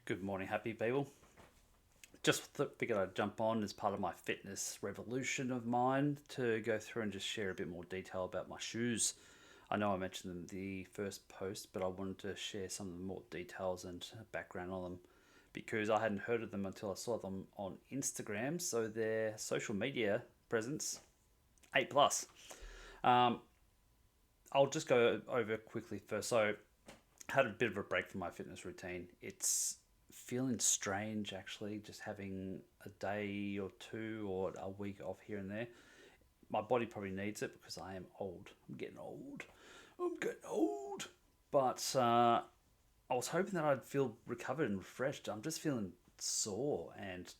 Good morning, happy people. Figured I'd jump on as part of my fitness revolution of mine to go through and just share a bit more detail about my shoes. I know I mentioned them in the first post, but I wanted to share some of the more details and background on them because I hadn't heard of them until I saw them on Instagram. So their social media presence, 8 plus. Um, I'll just go over quickly first. So had a bit of a break from my fitness routine. It's feeling strange actually, just having a day or two or a week off here and there. My body probably needs it because I am old. I'm getting old. I'm getting old. But I was hoping that I'd feel recovered and refreshed. I'm just feeling sore and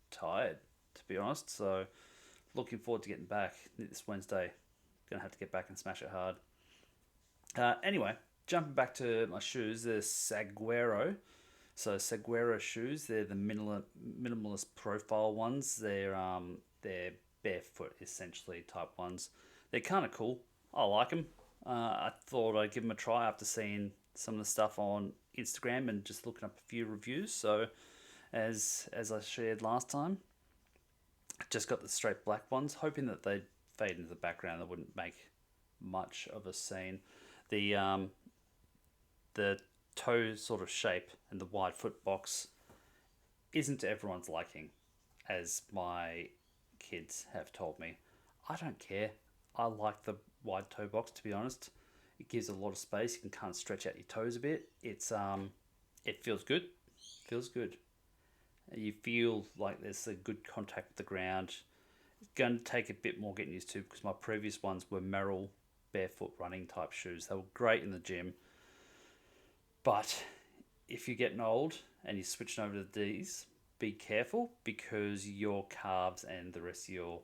tired, to be honest. So looking forward to getting back this Wednesday. Gonna have to get back and smash it hard. Anyway, jumping back to my shoes, the Saguero. So Saguero shoes, they're the minimalist profile ones. They're barefoot essentially type ones. They're kind of cool. I like them. I thought I'd give them a try after seeing some of the stuff on Instagram and just looking up a few reviews. So as I shared last time, I just got the straight black ones, hoping that they'd fade into the background. They wouldn't make much of a scene. The the toe sort of shape and the wide foot box isn't to everyone's liking, as my kids have told me. I don't care. I like the wide toe box, to be honest. It gives a lot of space. You can kind of stretch out your toes a bit. It feels good. Feels good. You feel like there's a good contact with the ground. It's going to take a bit more getting used to because my previous ones were Merrill barefoot running type shoes. They were great in the gym, but if you're getting old and you're switching over to these, be careful because your calves and the rest of your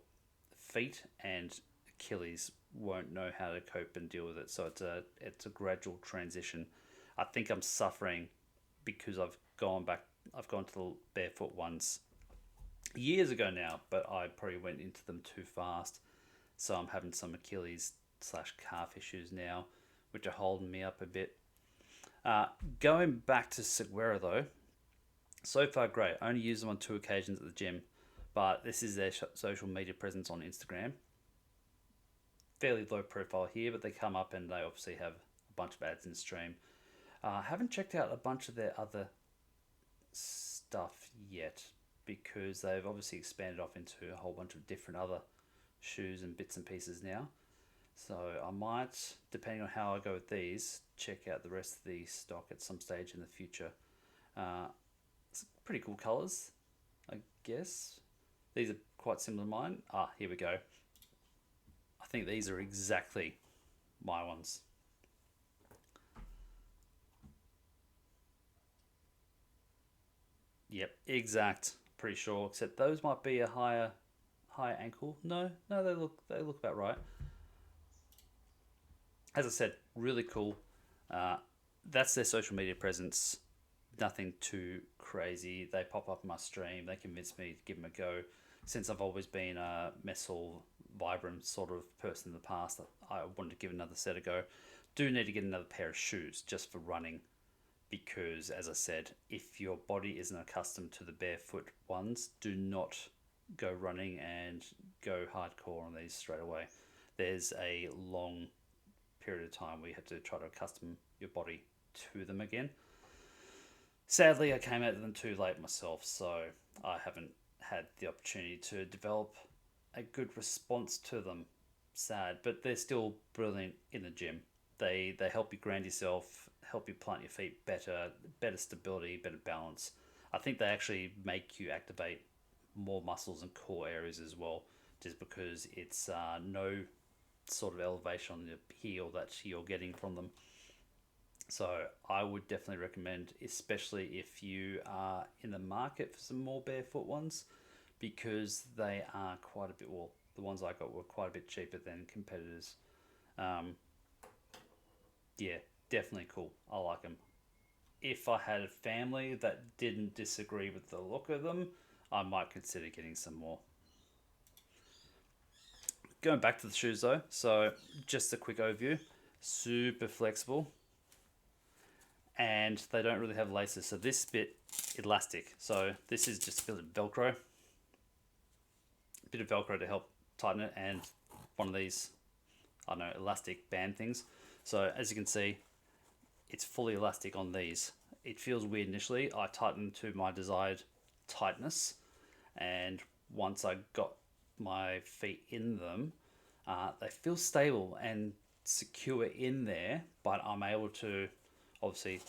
feet and Achilles won't know how to cope and deal with it. So it's a gradual transition. I think I'm suffering because I've gone to the barefoot ones years ago now, but I probably went into them too fast. So I'm having some Achilles slash calf issues now, which are holding me up a bit. Uh, Going back to Seguera though, so far great. I only used them on two occasions at the gym, but this is their social media presence on Instagram. Fairly low profile here, but they come up and they obviously have a bunch of ads in stream. I haven't checked out a bunch of their other stuff yet because they've obviously expanded off into a whole bunch of different other shoes and bits and pieces now. So I might, depending on how I go with these, check out the rest of the stock at some stage in the future. Uh, it's pretty cool colours, I guess. These are quite similar to mine. Here we go. I think these are exactly my ones. Yep, exact. Pretty sure. Except those might be a higher ankle. No, no, they look about right. As I said, really cool. Uh, that's their social media presence. Nothing too crazy. They pop up in my stream. They convince me to give them a go. Since I've always been a Messel Vibram sort of person in the past, I wanted to give another set a go. Do need to get another pair of shoes just for running because, as I said, if your body isn't accustomed to the barefoot ones, do not go running and go hardcore on these straight away. There's a long period of time where you have to try to accustom your body to them again. Sadly, I came out of them too late myself, so I haven't had the opportunity to develop a good response to them. Sad, but they're still brilliant in the gym. They help you ground yourself, help you plant your feet better stability, better balance. I think they actually make you activate more muscles and core areas as well, just because it's no sort of elevation on the heel that you're getting from them. So I would definitely recommend, especially if you are in the market for some more barefoot ones, because they are quite a bit. Well, the ones I got were quite a bit cheaper than competitors. Um, yeah, definitely cool. I like them. If I had a family that didn't disagree with the look of them, I might consider getting some more. Going back to the shoes though, so just a quick overview. Super flexible, and they don't really have laces. So this bit elastic. So this is just a bit of Velcro, to help tighten it, and one of these, I don't know, elastic band things. So as you can see, it's fully elastic on these. It feels weird initially. I tightened to my desired tightness, and once I got my feet in them, they feel stable and secure in there, but I'm able to obviously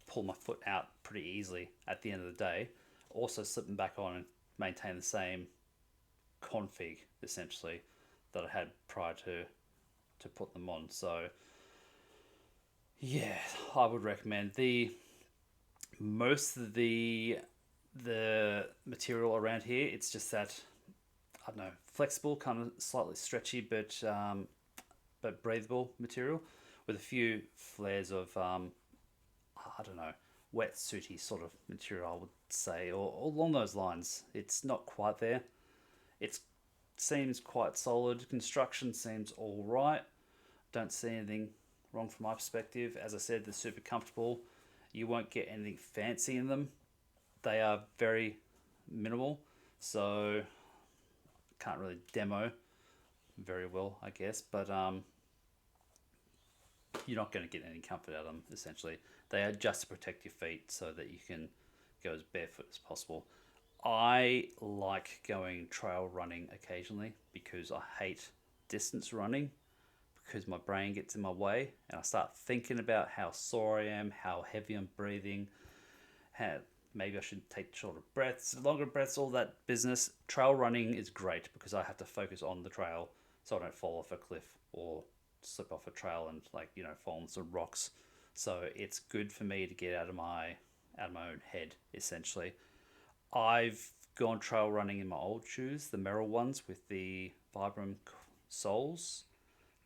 pull my foot out pretty easily at the end of the day. Also slip them back on and maintain the same config essentially that I had prior to put them on. So yeah, I would recommend the most of the material around here. It's just that, I don't know, flexible, kind of slightly stretchy, but breathable material with a few flares of I don't know, wetsuity sort of material, I would say, or along those lines. It's not quite there. It seems quite solid. Construction seems all right. Don't see anything wrong from my perspective. As I said, they're super comfortable. You won't get anything fancy in them. They are very minimal, so can't really demo very well, I guess. But you're not going to get any comfort out of them, essentially. They are just to protect your feet so that you can go as barefoot as possible. I like going trail running occasionally because I hate distance running, because my brain gets in my way and I start thinking about how sore I am, how heavy I'm breathing, how maybe I should take shorter breaths, longer breaths, all that business. Trail running is great because I have to focus on the trail so I don't fall off a cliff or slip off a trail and, like, you know, fall on some rocks. So it's good for me to get out of my own head, essentially. I've gone trail running in my old shoes, the Merrell ones with the Vibram soles.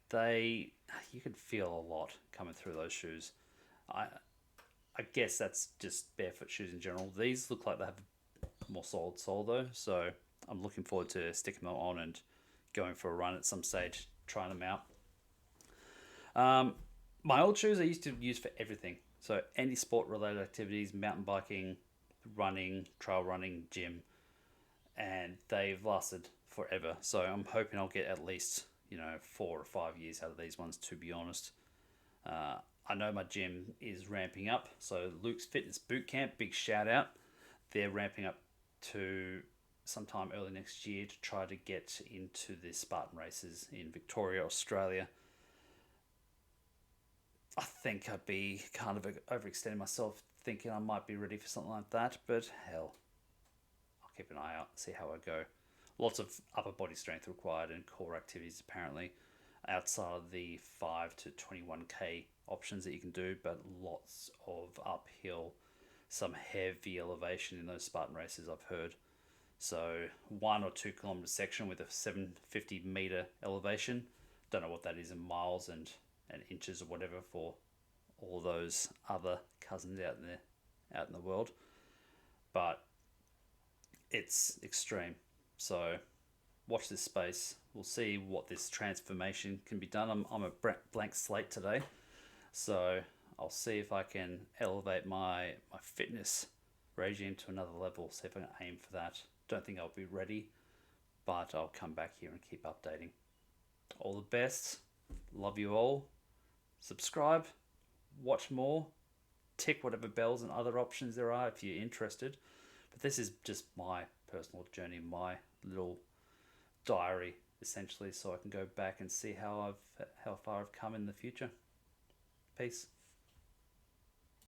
They, you can feel a lot coming through those shoes. I I guess that's just barefoot shoes in general. These look like they have a more solid sole though, so I'm looking forward to sticking them on and going for a run at some stage, trying them out. My old shoes I used to use for everything. So any sport related activities, mountain biking, running, trail running, gym, and they've lasted forever. So I'm hoping I'll get at least, you know, 4 or 5 years out of these ones, to be honest. I know my gym is ramping up. So Luke's Fitness Bootcamp, big shout out. They're ramping up to sometime early next year to try to get into the Spartan races in Victoria, Australia. I think I'd be kind of overextending myself thinking I might be ready for something like that, but hell, I'll keep an eye out, see how I go. Lots of upper body strength required and core activities apparently outside of the 5 to 21k options that you can do, but lots of uphill, some heavy elevation in those Spartan races I've heard. So 1 or 2 kilometer section with a 750 meter elevation. Don't know what that is in miles and inches or whatever for all those other cousins out in the world, but it's extreme. So watch this space. We'll see what this transformation can be done. I'm a blank slate today, so I'll see if I can elevate my fitness regime to another level. See if I can aim for that. Don't think I'll be ready, but I'll come back here and keep updating. All the best. Love you all. Subscribe. Watch more. Tick whatever bells and other options there are if you're interested. But this is just my personal journey, my little diary, essentially, so I can go back and see how far I've come in the future. Peace.